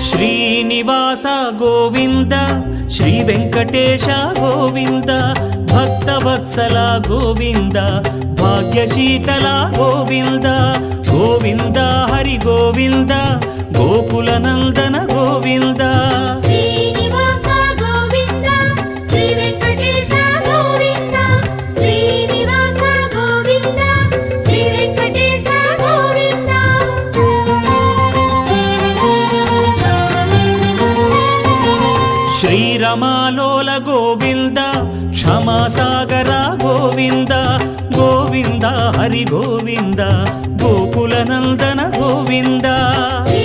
Srinivasa Govinda Shri Venkatesha Govinda Bhaktavatsala Govinda భాగ్యశీతల Govinda Govinda Hari Govinda Gokula Nandana Govinda Srinivasa Govinda Shri Venkatesha Govinda Srinivasa Govinda Shri Venkatesha Govinda శ్రీరమాలోల Govinda క్షమాసాగర Govinda Govinda Hari Govinda Gokula Nandana Govinda Shri